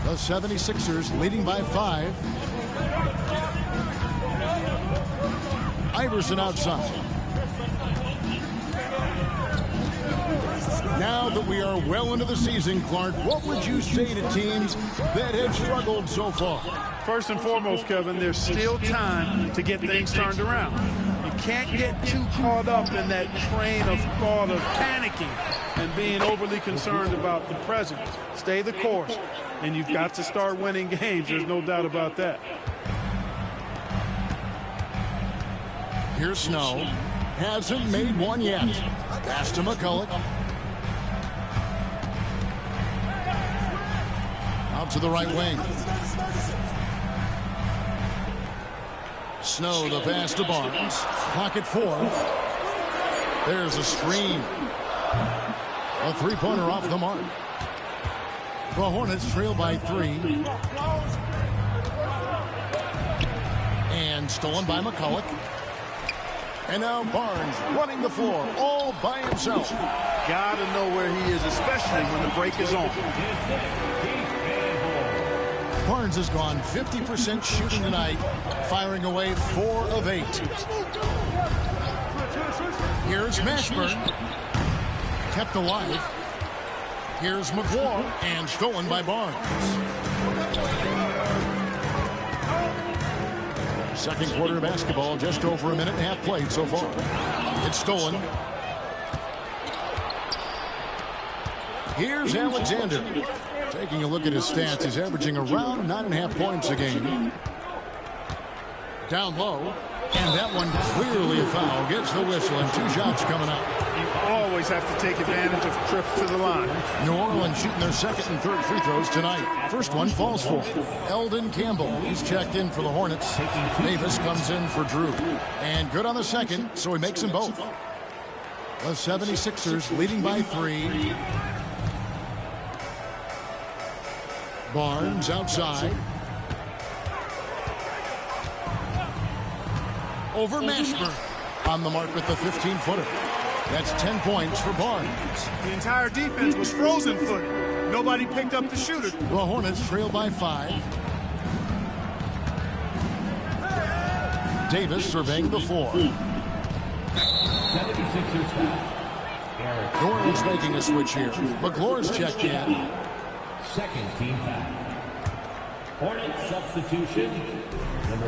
The 76ers leading by 5. Iverson outside. Now that we are well into the season, Clark, what would you say to teams that have struggled so far? First and foremost, Kevin, there's still time to get things turned around. You can't get too caught up in that train of thought of panicking and being overly concerned about the present. Stay the course, and you've got to start winning games. There's no doubt about that. Here's Snow. Hasn't made one yet. Pass to McCulloch. Out to the right wing. Snow, the pass to Barnes. Pocket 4. There's a screen. A three-pointer off the mark. The Hornets trail by 3. And stolen by McCulloch. And now Barnes running the floor all by himself. Got to know where he is, especially when the break is on. Barnes has gone 50% shooting tonight, firing away 4 of 8. Here's Mashburn. Kept alive. Here's McClure, and stolen by Barnes. Second quarter of basketball, just over a minute and a half played so far. It's stolen. Here's Alexander. Taking a look at his stats, he's averaging around 9.5 points a game. Down low, and that one clearly a foul. Gets the whistle, and 2 shots coming up. You always have to take advantage of trips to the line. New Orleans shooting their second and third free throws tonight. First one falls for Eldon Campbell. He's checked in for the Hornets. Davis comes in for Drew. And good on the second, so he makes them both. The 76ers leading by 3. Barnes outside. Over Mashburn. On the mark with the 15-footer. That's 10 points for Barnes. The entire defense was frozen footed. Nobody picked up the shooter. The Hornets trail by 5. Davis surveying the floor. 76ers foul. Orleans making a switch here. McClure's checked in. Second team foul. Hornets substitution.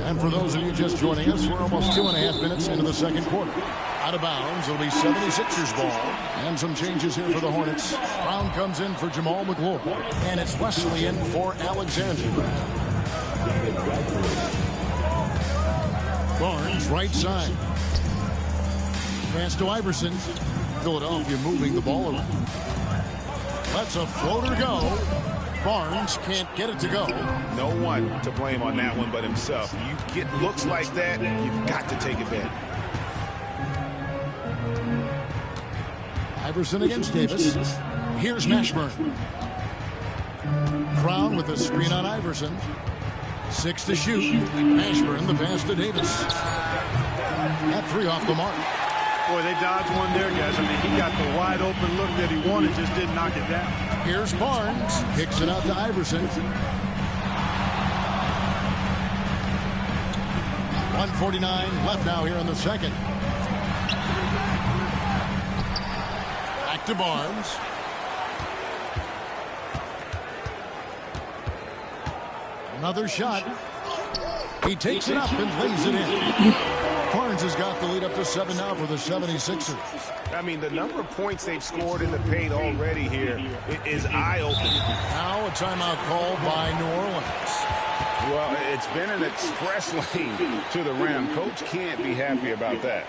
And for those of you just joining us, we're almost 2.5 minutes into the second quarter. Out of bounds, it'll be 76ers ball. And some changes here for the Hornets. Brown comes in for Jamal McClure. And it's Wesley in for Alexander. Barnes, right side. Pass to Iverson. Philadelphia moving the ball around. Lets a floater go. Barnes can't get it to go. No one to blame on that one but himself. You get looks like that, you've got to take advantage. Iverson against Davis. Here's Mashburn. Brown with a screen on Iverson. 6 to shoot. Mashburn the pass to Davis. That 3 off the mark. Boy, they dodged one there, guys. I mean, he got the wide open look that he wanted, just didn't knock it down. Here's Barnes. Kicks it out to Iverson. 1:49 left now here in the second. Back to Barnes. Another shot. He takes it up and lays it in. Barnes has got the lead up to 7 now for the 76ers. I mean, the number of points they've scored in the paint already here is eye-opening. Now a timeout called by New Orleans. Well, it's been an express lane to the rim. Coach can't be happy about that.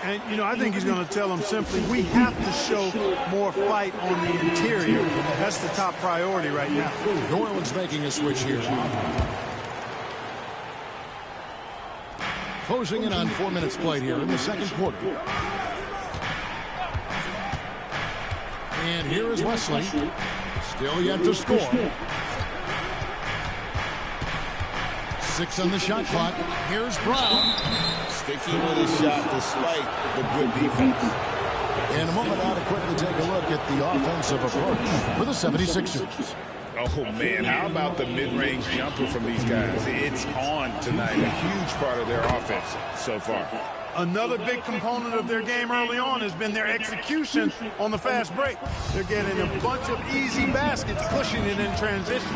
And, you know, I think he's going to tell them simply, we have to show more fight on the interior. That's the top priority right now. New Orleans making a switch here. Closing in on 4 minutes played here in the second quarter. And here is Wesley. Still yet to score. 6 on the shot clock. Here's Brown. Sticking with his shot despite the good defense. In a moment now to quickly take a look at the offensive approach for the 76ers. Oh, man, how about the mid-range jumper from these guys? It's on tonight, a huge part of their offense so far. Another big component of their game early on has been their execution on the fast break. They're getting a bunch of easy baskets, pushing it in transition.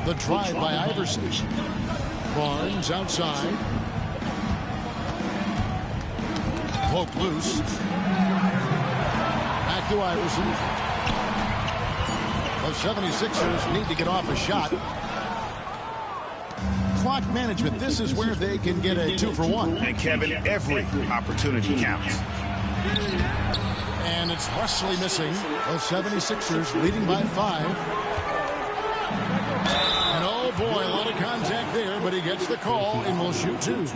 The drive by Iverson. Barnes outside. Poke loose. Back to Iverson. The 76ers need to get off a shot. Clock management, this is where they can get a 2-for-1. And Kevin, every opportunity counts. And it's Wesley missing. The 76ers leading by 5. And oh boy, a lot of contact there, but he gets the call and will shoot 2.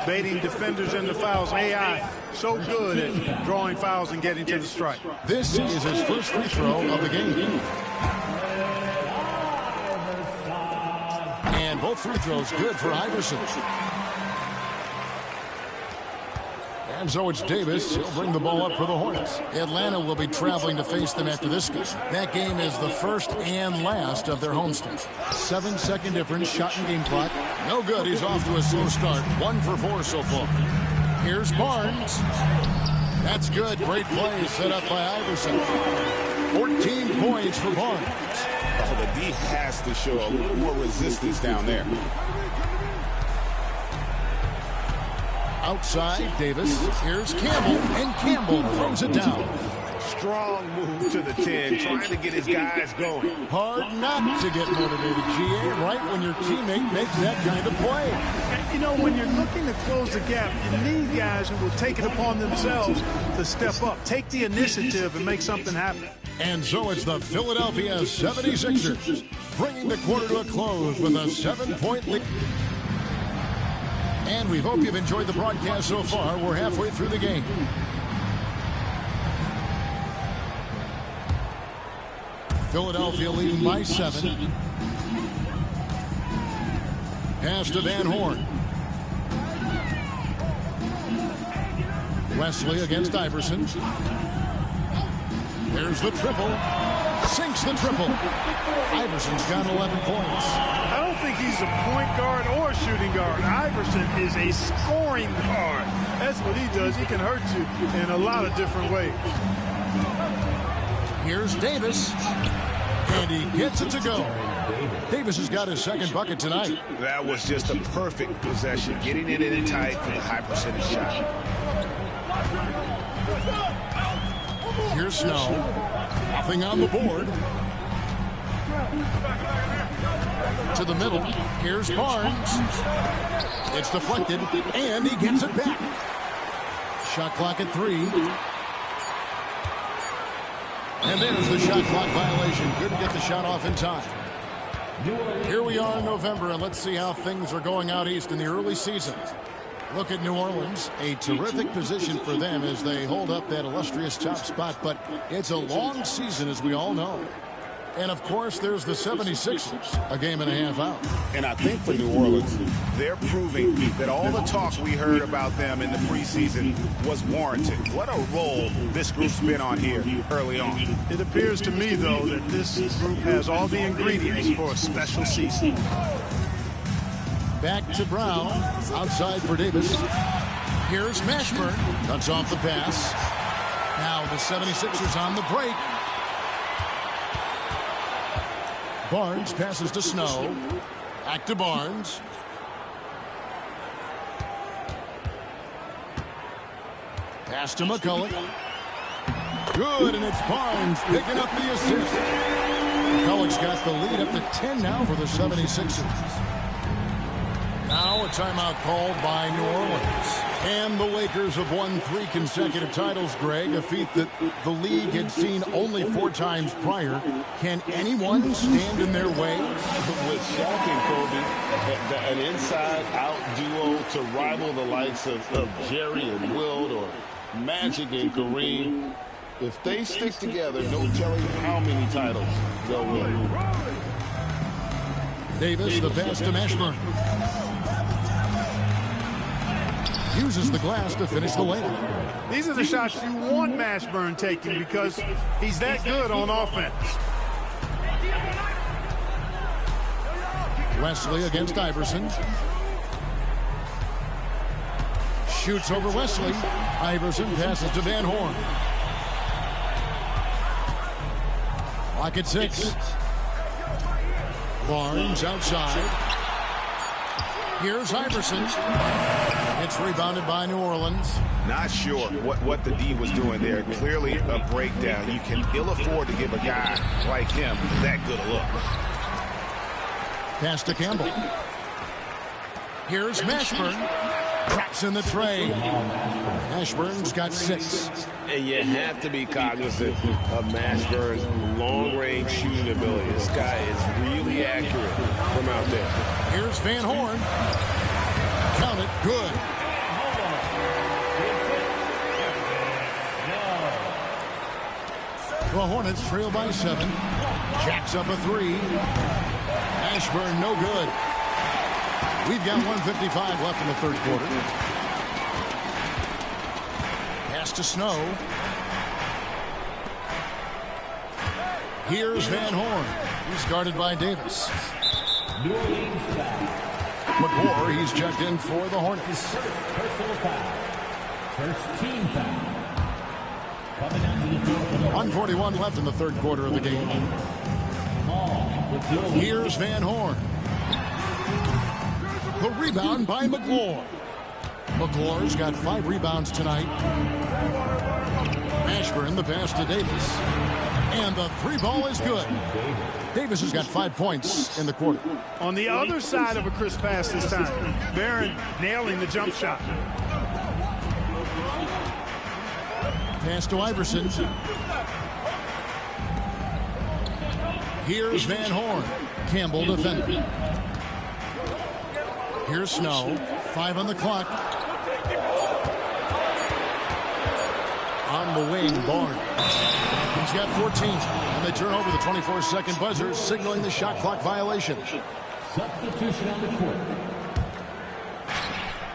Baiting defenders into fouls. AI so good at drawing fouls and getting to the strike. This is his first free throw of the game. And both free throws good for Iverson. And so it's Davis. He'll bring the ball up for the Hornets. Atlanta will be traveling to face them after this game. That game is the first and last of their homestand. 7-second difference, shot and game clock. No good. He's off to a slow start. 1 for 4 so far. Here's Barnes. That's good. Great play set up by Iverson. 14 points for Barnes. Oh, the D has to show a little more resistance down there. Outside, Davis. Here's Campbell, and Campbell throws it down. Strong move to the 10, trying to get his guys going. Hard not to get motivated, GA, right when your teammate makes that kind of play. You know, when you're looking to close the gap, you need guys who will take it upon themselves to step up, take the initiative, and make something happen. And so it's the Philadelphia 76ers, bringing the quarter to a close with a 7-point lead. And we hope you've enjoyed the broadcast so far. We're halfway through the game. Philadelphia leading by 7. Pass to Van Horn. Wesley against Iverson. There's the triple. Sinks the triple. Iverson's got 11 points. I don't think he's a point guard or a shooting guard. Iverson is a scoring guard. That's what he does. He can hurt you in a lot of different ways. Here's Davis. And he gets it to go. Davis has got his second bucket tonight. That was just a perfect possession, getting it in tight for the high percentage shot. Here's Snow. Nothing on the board. To the middle. Here's Barnes. It's deflected, and he gets it back. Shot clock at 3. And there's the shot clock violation. Couldn't get the shot off in time. Here we are in November, and let's see how things are going out east in the early season. Look at New Orleans. A terrific position for them as they hold up that illustrious top spot, but it's a long season, as we all know. And, of course, there's the 76ers, a game and a half out. And I think for New Orleans, they're proving that all the talk we heard about them in the preseason was warranted. What a role this group's been on here early on. It appears to me, though, that this group has all the ingredients for a special season. Back to Brown. Outside for Davis. Here's Mashburn. Cuts off the pass. Now the 76ers on the break. Barnes passes to Snow. Back to Barnes. Pass to McCulloch. Good, and it's Barnes picking up the assist. McCulloch's got the lead up to 10 now for the 76ers. Now a timeout called by New Orleans. And the Lakers have won 3 consecutive titles, Greg, a feat that the league had seen only 4 times prior. Can anyone stand in their way? With Shaq and Kobe, an inside-out duo to rival the likes of Jerry and Wilt or Magic and Kareem, if they stick together, no telling how many titles they'll win. Davis, the pass to Mashburn. Uses the glass to finish the layup. These are the shots you want Mashburn taking because he's that good on offense. Wesley against Iverson. Shoots over Wesley. Iverson passes to Van Horn. Lock at 6. Barnes outside. Here's Iverson. It's rebounded by New Orleans. Not sure what the D was doing there. Clearly a breakdown. You can ill afford to give a guy like him that good a look. Pass to Campbell. Here's Mashburn. Traps in the tray. Mashburn's got 6. And you have to be cognizant of Mashburn's long-range shooting ability. This guy is really accurate from out there. Here's Van Horn. Count it. Good. The Hornets trail by 7. Jacks up a 3. Mashburn no good. We've got 1:55 left in the third quarter. Pass to Snow. Here's Van Horn. He's guarded by Davis. McGlure, he's checked in for the Hornets. Personal foul. First team foul. 1:41 left in the third quarter of the game. Here's Van Horn. The rebound by McGlure. McGlure's got 5 rebounds tonight. Mashburn the pass to Davis. And the 3 ball is good. Davis has got 5 points in the quarter. On the other side of a crisp pass this time. Barron nailing the jump shot. Pass to Iverson. Here's Van Horn. Campbell defending. Here's Snow. 5 on the clock. On the wing, Barnes. He's got 14. And they turn over the 24-second buzzer, signaling the shot clock violation. Substitution on the court.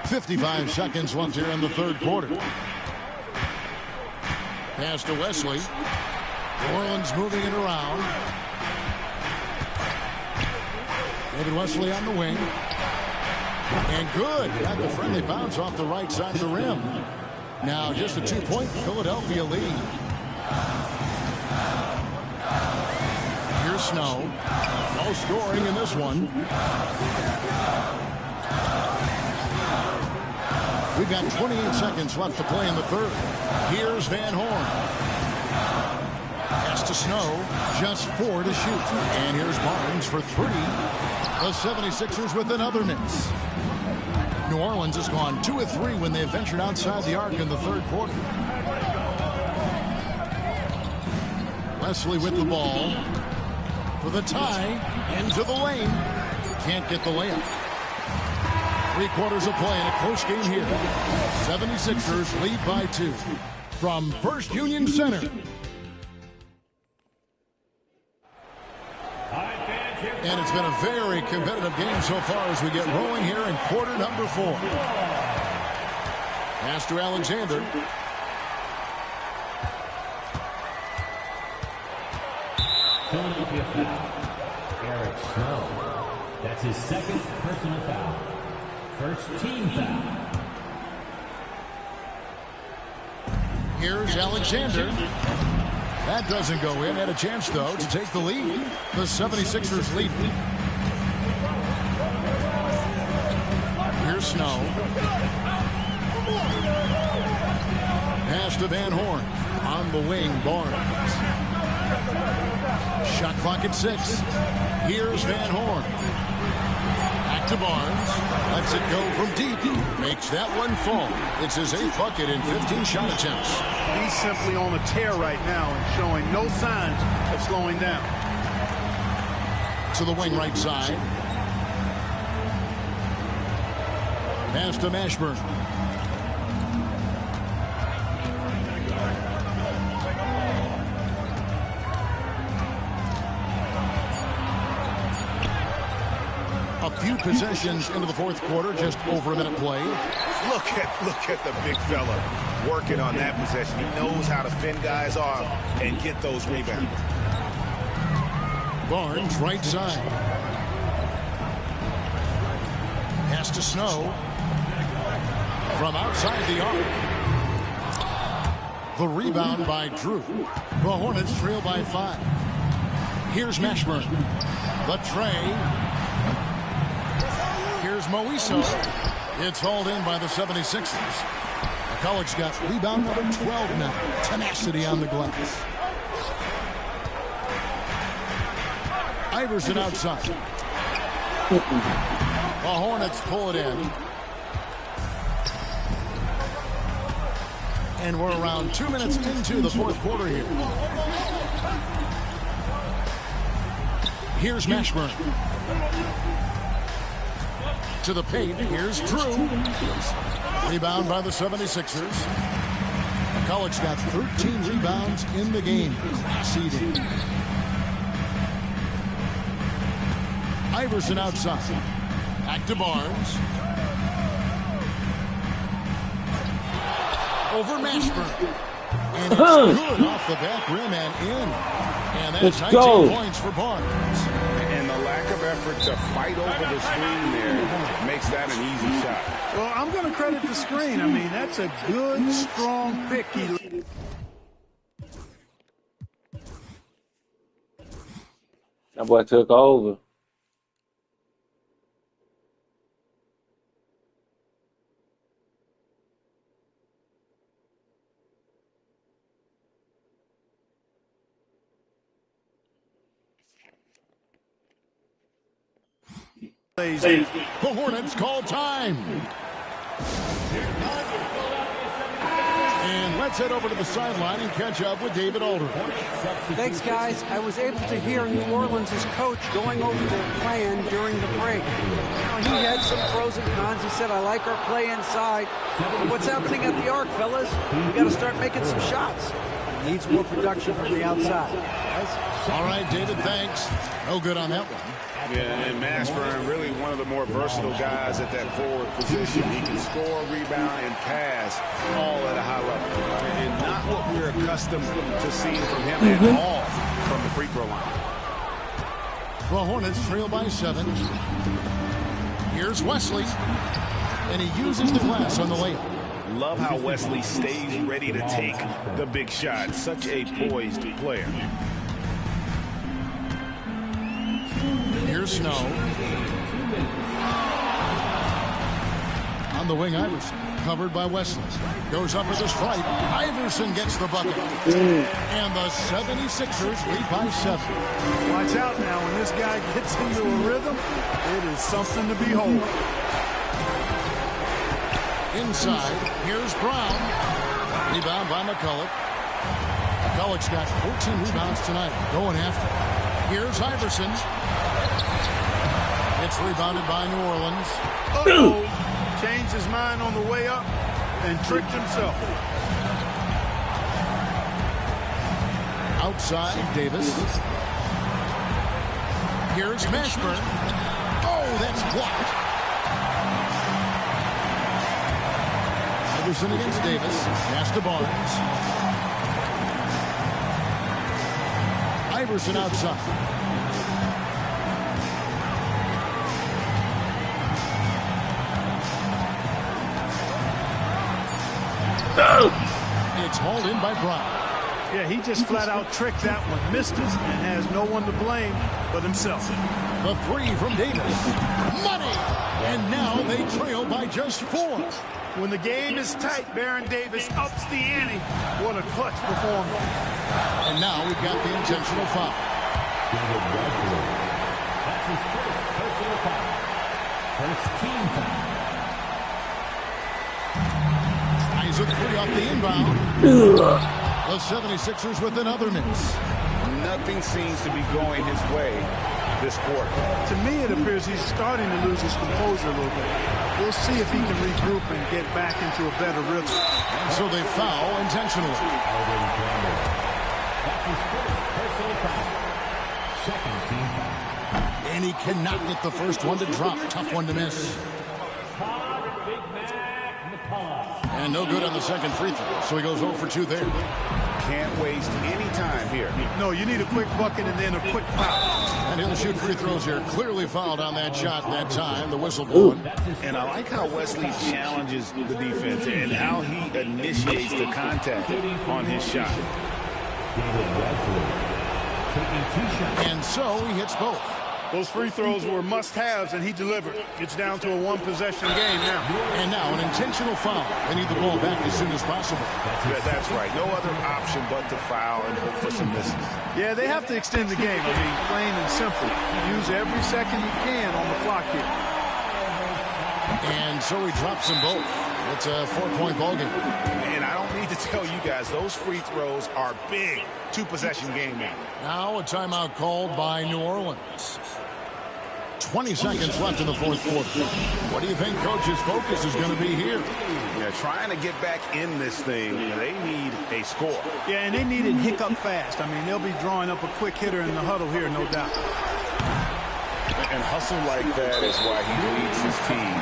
55 seconds left here in the third quarter. Pass to Wesley. New Orleans moving it around. David Wesley on the wing. And good. Got the friendly bounce off the right side of the rim. Now just a 2-point Philadelphia lead. Here's Snow. No scoring in this one. We've got 28 seconds left to play in the third. Here's Van Horn. Pass to Snow. Just 4 to shoot. And here's Barnes for 3. The 76ers with another miss. New Orleans has gone 2 of 3 when they have ventured outside the arc in the third quarter. Wesley with the ball. For the tie. Into the lane. Can't get the layup. 3 quarters of play in a close game here. 76ers lead by 2. From First Union Center. And it's been a very competitive game so far as we get rolling here in quarter number 4. Pass to Alexander. Philadelphia foul. Eric Snow. That's his second personal foul. First team foul. Here's Alexander. That doesn't go in. Had a chance, though, to take the lead. The 76ers lead. Here's Snow. Pass to Van Horn. On the wing, Barnes. Shot clock at 6. Here's Van Horn. Back to Barnes. Lets it go from deep. Makes that one fall. It's his 8th bucket in 15 shot attempts. He's simply on a tear right now and showing no signs of slowing down. To the wing right side. Pass to Mashburn. A few possessions into the fourth quarter, just over a minute played. Look at the big fella working on that possession. He knows how to fend guys off and get those rebounds. Barnes right side. Pass to Snow. From outside the arc. The rebound by Drew. The Hornets trail by 5. Here's Mashburn. The tray. Here's Moiso. It's hauled in by the 76ers. McCulloch's got rebound number 12 now. Tenacity on the glass. Iverson outside. The Hornets pull it in. And we're around 2 minutes into the fourth quarter here. Here's Mashburn. To the paint. Here's Drew. Rebound by the 76ers. McCulloch's got 13 rebounds in the game. Class eating. Iverson outside. Back to Barnes. Over Mashburn. And it's good off the back rim and in. And that's 19 points for Barnes. And the lack of effort to fight over the screen there makes that an easy shot. Well, I'm going to credit the screen. I mean, that's a good, strong pick. That boy took over. The Hornets call time. And let's head over to the sideline and catch up with David Aldridge. Thanks, guys. I was able to hear New Orleans' coach going over their plan during the break. He had some pros and cons. He said, I like our play inside. But what's happening at the arc, fellas? We got to start making some shots. Needs more production from the outside. All right, David, thanks. No good on that one. Yeah, and Mashburn, really one of the more versatile guys at that forward position. He can score, rebound, and pass all at a high level. And not what we're accustomed to seeing from him at all from the free throw line. The Hornets trail by 7. Here's Wesley. And he uses the glass on the layup. Love how Wesley stays ready to take the big shot. Such a poised player. Here's Snow. On the wing, Iverson. Covered by Wesley. Goes up with the stripe. Iverson gets the bucket. And the 76ers lead by 7. Watch out now. When this guy gets into a rhythm, it is something to behold. Inside, here's Brown. Rebound by McCulloch. McCulloch's got 14 rebounds tonight. Going after. Here's Iverson. It's rebounded by New Orleans. Changed his mind on the way up and tricked himself. Outside, Davis. Here's Mashburn. Oh, that's blocked. Iverson against Davis. Pass to Barnes. Iverson outside. It's hauled in by Brown. Yeah, he just flat out tricked that one, missed it, and has no one to blame but himself. The 3 from Davis. Money! And now they trail by just 4. When the game is tight, Baron Davis ups the ante. What a clutch performance. And now we've got the intentional foul. That's his first personal foul. First team foul. Eyes a 3 off the inbound. The 76ers with another miss. Nothing seems to be going his way this quarter. To me, it appears he's starting to lose his composure a little bit. We'll see if he can regroup and get back into a better rhythm. And so they foul intentionally. That's his first personal foul. Second team foul. And he cannot get the first one to drop. Tough one to miss. Big Mac McCulloch. And no good on the second free throw, so he goes 0 for 2 there. Can't waste any time here. No, you need a quick bucket and then a quick foul. And he'll shoot free throws here. Clearly fouled on that shot that time. The whistle blowing. And I like how Wesley challenges the defense and how he initiates the contact on his shot. And so he hits both. Those free throws were must-haves, and he delivered. It's down to a one-possession game now. And now an intentional foul. They need the ball back as soon as possible. Yeah, that's right. No other option but to foul and hope for some misses. Yeah, they have to extend the game. I mean, plain and simple. Use every second you can on the clock here. And so he drops them both. It's a 4-point ball game. And I don't need to tell you guys, those free throws are big. Two-possession game now. Now a timeout called by New Orleans. 20 seconds left in the fourth quarter. What do you think Coach's focus is going to be here? Yeah, trying to get back in this thing, they need a score. Yeah, and they need it hiccup fast. I mean, they'll be drawing up a quick hitter in the huddle here, no doubt. And hustle like that is why he leads his team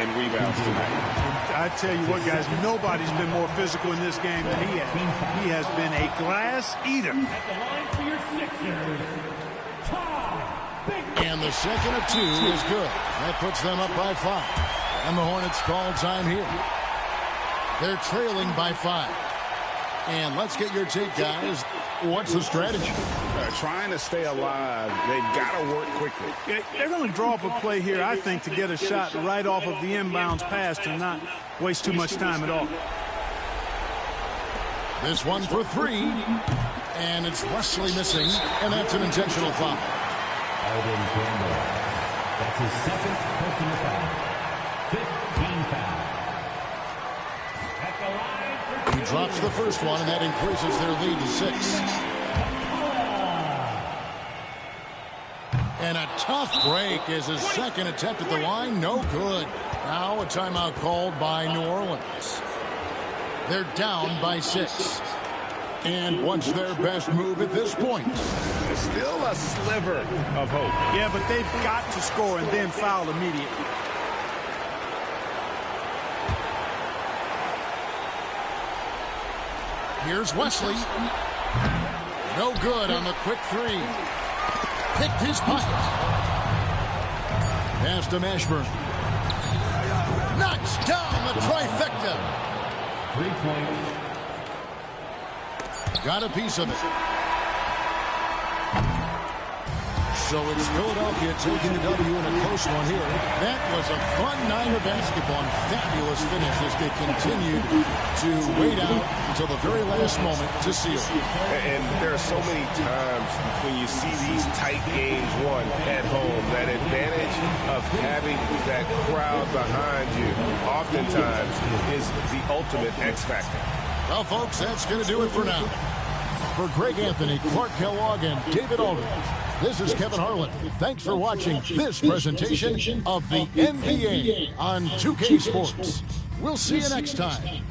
in rebounds tonight. I tell you what, guys, nobody's been more physical in this game than he has. He has been a glass eater. And the second of 2 is good. That puts them up by 5. And the Hornets call time here. They're trailing by 5. And let's get your take, guys. What's the strategy? Trying to stay alive. They've got to work quickly. Yeah, they're going to draw up a play here, I think, to get a shot right off of the inbounds pass and not waste too much time at all. This one for 3. And it's Wesley missing. And that's an intentional foul. That's his second personal foul. 15 foul. He drops the first one, and that increases their lead to 6. And a tough break is his second attempt at the line. No good. Now a timeout called by New Orleans. They're down by 6. And what's their best move at this point? Still a sliver of hope. Yeah, but they've got to score and then foul immediately. Here's Wesley. No good on the quick 3. Picked his pocket. Pass to Mashburn. Knocks down the trifecta. 3 points. Got a piece of it. So it's Philadelphia taking the W in a close one here. That was a fun night of basketball and fabulous finish as they continued to wait out until the very last moment to seal. And there are so many times when you see these tight games won at home, that advantage of having that crowd behind you oftentimes is the ultimate X factor. Well, folks, that's going to do it for now. For Greg Anthony, Clark Kellogg, and David Aldridge, this is Kevin Harlan. Thanks for watching this presentation of the NBA on 2K Sports. We'll see you next time.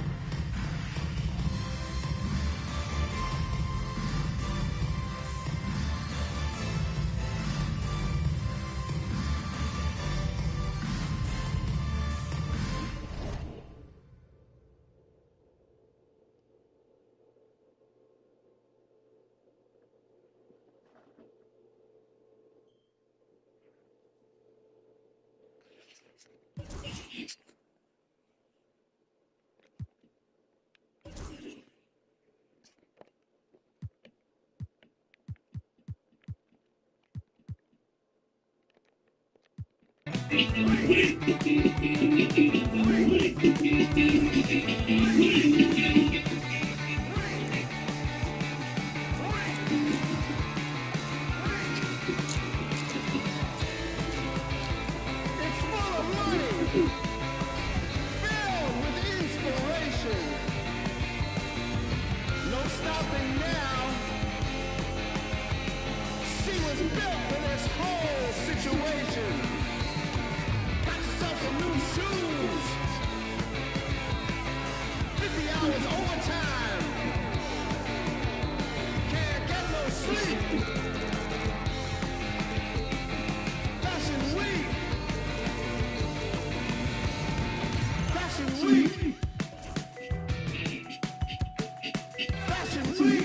Fashion week.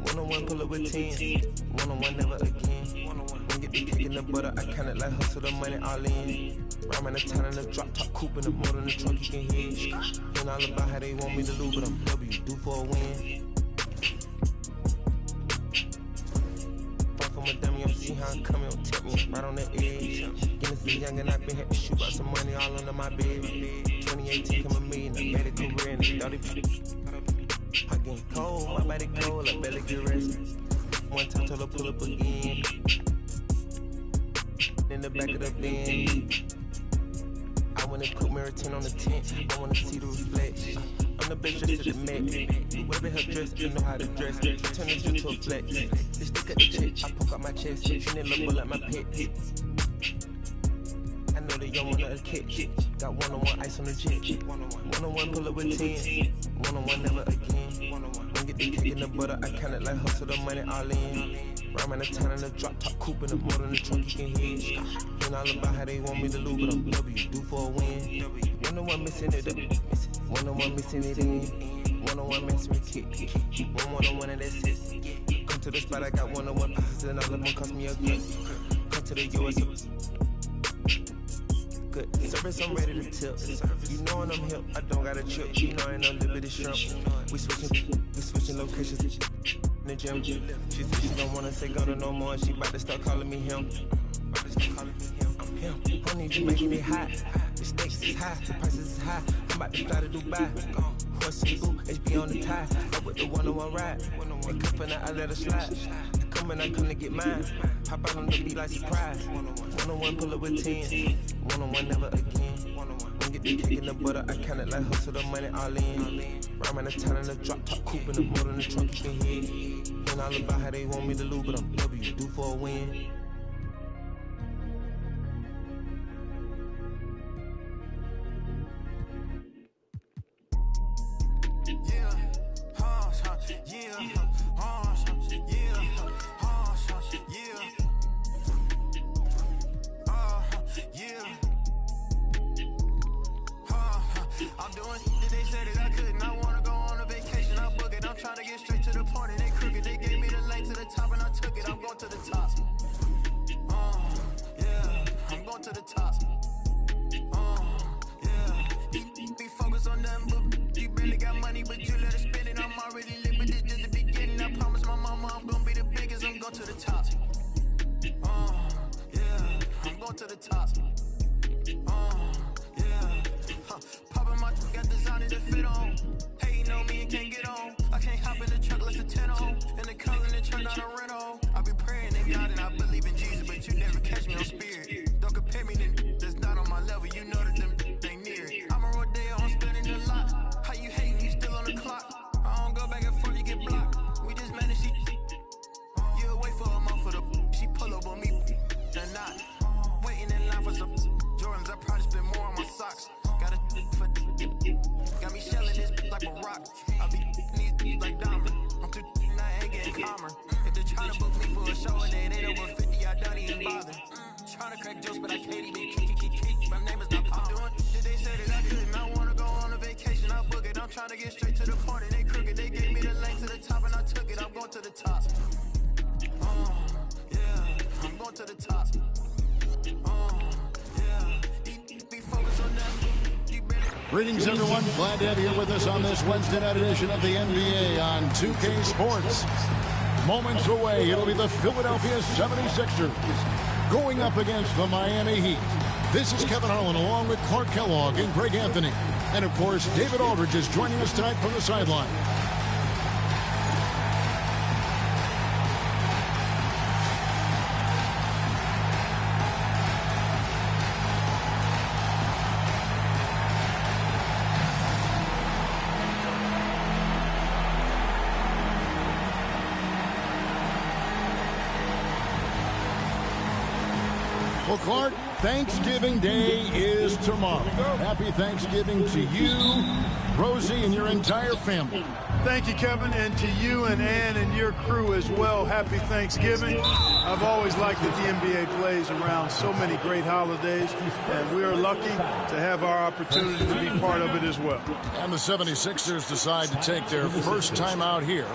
One-on-one pull up with 10. One-on-one never again. When get the kick in the butter, I count it like hustle the money all in. Rhyming the town in the drop top coupe in the motor in the trunk you can hear. And all about how they want me to lose, but I'm W, do for a win. Fuck from a dummy, I'm see how I'm coming, don't tip me right on the edge. Getting so young and I've been had to shoot out some money all under my bed. 2018 come a million, I made a career and they thought it. I get cold, my body cold, I barely get rest. One time told her pull up again. In the back of the Benz, I wanna put Meriton on the tent. I wanna see the reflex. I'm the best dressed to the Met. Whatever her dress, you know how to dress. Turn this into a flex. They stick at the chest, I poke out my chest. She never like my pet. I know they don't wanna catch. Got one-on-one ice on the jet. One-on-one pull up with 10. One-on-one never again. When get the kick in the butter, I count it like hustle the money all in. Rhyming the town in the drop top coupe in the motor in the trunk you can hear. And all about how they want me to lose, but I'm W, do for a win. One-on-one missing it up. One-on-one missing it in. One-on-one missing with kick. One-on-one and that's it. Come to the spot, I got one-on-one pieces and all of them cost me a gut. Come to the US. Good service, I'm ready to tip. You know when I'm hip, I don't got a trip. You know I ain't no liberty shrimp. We switching locations in the gym. She said she don't wanna say go to no more. She about to start calling me him. I'm him. Honey, you making me hot. The stakes is high, the prices is high. I'm about to fly to Dubai. Horse and boot, HB on the tie. Up with the one-on-one ride. And cuffin' I let her slide. I come to get mine. Pop out on the beat like surprise. One-on-one pull up with 10. One-on-one never again. When get the kick in the butter, I count it like hustle the money all in. Rhyming the town in the drop top coupe in the motor in the trunk you can hear. And all about how they want me to lose, but I'm W, do for a win. I'm doing shit they said that I couldn't. I wanna go on a vacation, I book it. I'm trying to get straight to the point and they crooked. They gave me the lane to the top and I took it. I'm going to the top. Yeah, I'm going to the top. Yeah, be focused on nothing but you barely got money, but you let her spend it. I'm already lit, but this just the beginning. I promise my mama I'm gonna be the biggest. I'm going to the top. Yeah, I'm going to the top. Poppin' my got designer to fit on. Hating on me and can't get on. I can't hop in the truck less than 10 on. And the color and turn out a rental. I be praying to God and I believe in Jesus, but you never catch me on spirit. Don't compare me to that's not on my level. You know that them ain't near it. I'm a rodeo, I'm spending a lot. How you hating? You still on the clock. I don't go back and forth, you get blocked. We just managed she. You wait for a month for the she pull up on me and not. Waiting in line for some Jordans. I probably spend more on my socks. Got me shelling this like a rock. I be these like diamond. I'm too I ain't getting calmer. If they tryna book me for a show and it ain't over 50, I don't even bother. Tryna crack jokes, but I can't even kick. My name is not Pop. Did they say that I couldn't? I wanna go on a vacation, I book it. I'm tryna get straight to the point and they crooked. They gave me the lane to the top and I took it. I'm going to the top. Yeah, I'm going to the top. Yeah, be focused on that. Greetings, everyone. Glad to have you with us on this Wednesday night edition of the NBA on 2K Sports. Moments away, it'll be the Philadelphia 76ers going up against the Miami Heat. This is Kevin Harlan along with Clark Kellogg and Greg Anthony. And, of course, David Aldridge is joining us tonight from the sideline. Well, Clark, Thanksgiving Day is tomorrow. Happy Thanksgiving to you, Rosie, and your entire family. Thank you, Kevin, and to you and Ann and your crew as well. Happy Thanksgiving. I've always liked that the NBA plays around so many great holidays, and we are lucky to have our opportunity to be part of it as well. And the 76ers decide to take their first time out here.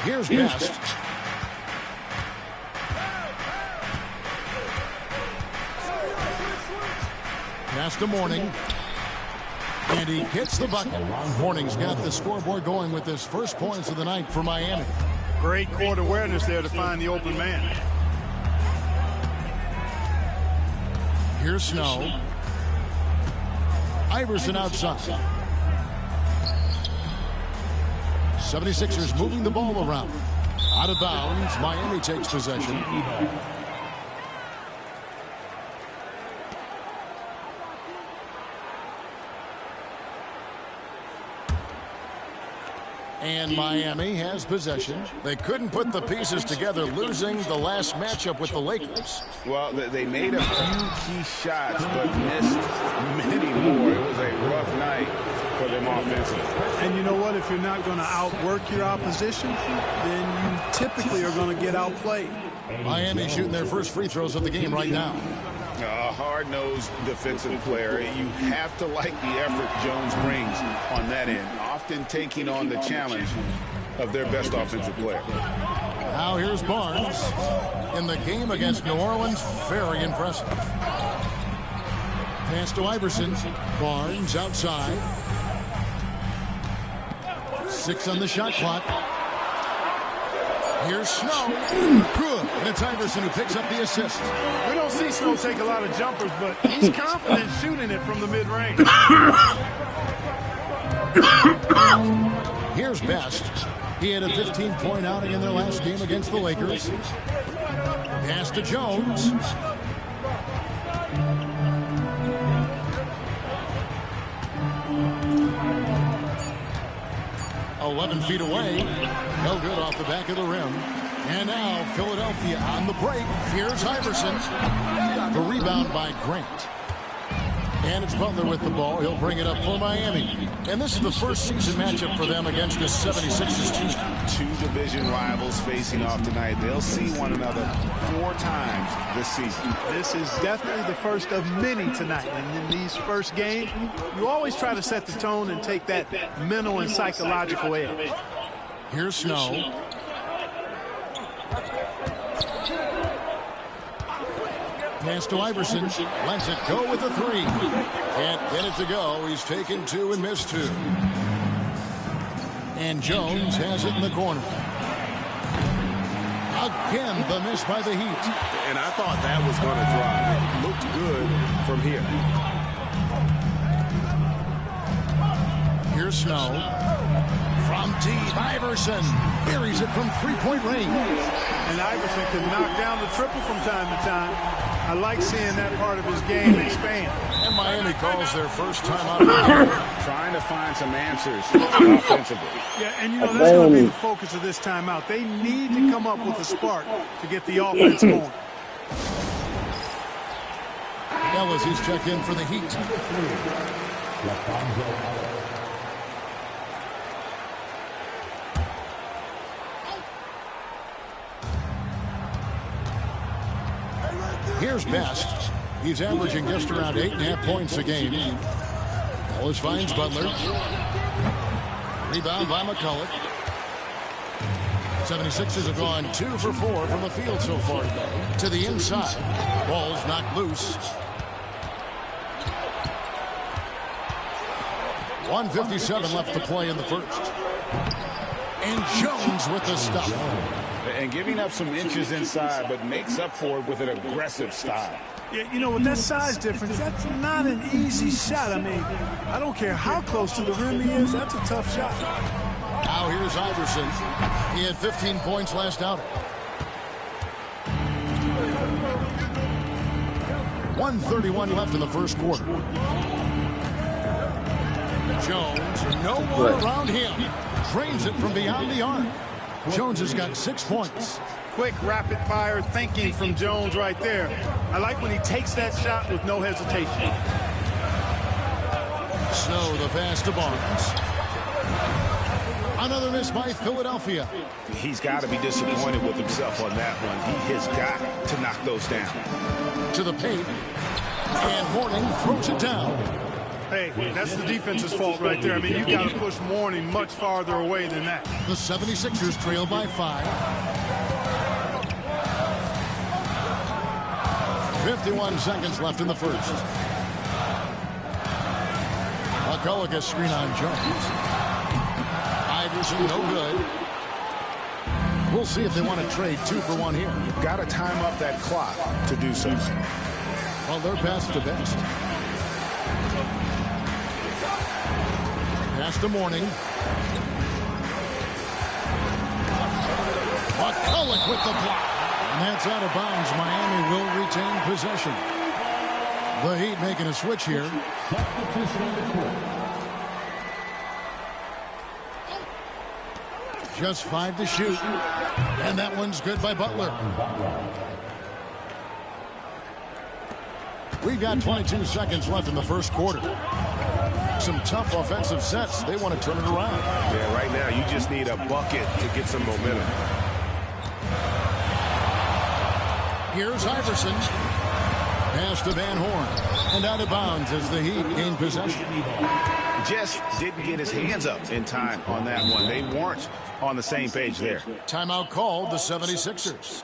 Here's Best. Pass to Mourning. And he gets the bucket. Mourning's got the scoreboard going with his first points of the night for Miami. Great court awareness there to find the open man. Here's Snow. Iverson outside. 76ers moving the ball around. Out of bounds. Miami takes possession. And Miami has possession. They couldn't put the pieces together, losing the last matchup with the Lakers. Well, they made a few key shots, but missed many more. It was a rough night for them offensively. And you know what? If you're not going to outwork your opposition, then you typically are going to get outplayed. Miami shooting their first free throws of the game right now. A hard-nosed defensive player. You have to like the effort Jones brings on that end, often taking on the challenge of their best offensive player. Now here's Barnes. In the game against New Orleans, very impressive. Pass to Iverson. Barnes outside. 6 on the shot clock. Here's Snow. Good. And it's Iverson who picks up the assist. We don't see Snow take a lot of jumpers, but he's confident shooting it from the mid-range. Here's Best. He had a 15-point outing in their last game against the Lakers. Pass to Jones. "11 feet away." No good off the back of the rim. And now Philadelphia on the break. Here's Iverson. The rebound by Grant. And it's Butler with the ball. He'll bring it up for Miami. And this is the first season matchup for them against the 76ers team. Two division rivals facing off tonight. They'll see one another 4 times this season. This is definitely the first of many tonight. And in these first games, you always try to set the tone and take that mental and psychological edge. Here's Snow. Pass to Iverson. Lets it go with the 3. Can't get it to go. He's taken 2 and missed 2. And Jones has it in the corner. Again, the miss by the Heat. And I thought that was going to drop. It looked good from here. Here's Snow. From deep, Iverson buries it from three-point range. And Iverson can knock down the triple from time to time. I like seeing that part of his game expand. And Miami calls their first timeout of the game. Trying to find some answers offensively. Yeah, and you know, that's going to be the focus of this timeout. They need to come up with a spark to get the offense going. Ellis, he's checked in for the Heat. Here's Best. He's averaging just around 8.5 points a game. Ellis finds Butler. Rebound by McCulloch. 76ers have gone 2 for 4 from the field so far today. To the inside. Ball's knocked loose. 1:57 left to play in the first. And Jones with the stop. And giving up some inches inside, but makes up for it with an aggressive style. Yeah, you know, with that size difference, that's not an easy shot. I mean, I don't care how close to the rim he is. That's a tough shot. Now here's Iverson. He had 15 points last outing. 1:31 left in the first quarter. Jones, no one around him. Drains it from beyond the arc. Jones has got 6 points. Quick, rapid-fire thinking from Jones right there. I like when he takes that shot with no hesitation. Snow, the pass to Barnes. Another miss by Philadelphia. He's got to be disappointed with himself on that one. He has got to knock those down. To the paint. And Mourning throws it down. Hey, that's the defense's fault right there. I mean, you've got to push Mourning much farther away than that. The 76ers trail by 5. 51 seconds left in the first. McCulloch a screen on Jones. Iverson no good. We'll see if they want to trade 2 for 1 here. Got to time up that clock to do so. Well, they're past the best. Pass to Mourning. McCulloch with the block. And that's out of bounds. Miami will retain possession. The Heat making a switch here. Just 5 to shoot. And that one's good by Butler. We've got 22 seconds left in the first quarter. Some tough offensive sets. They want to turn it around. Yeah, right now you just need a bucket to get some momentum. Here's Iverson. Pass to Van Horn. And out of bounds as the Heat gain possession. Just didn't get his hands up in time on that one. They weren't on the same page there. Timeout called the 76ers.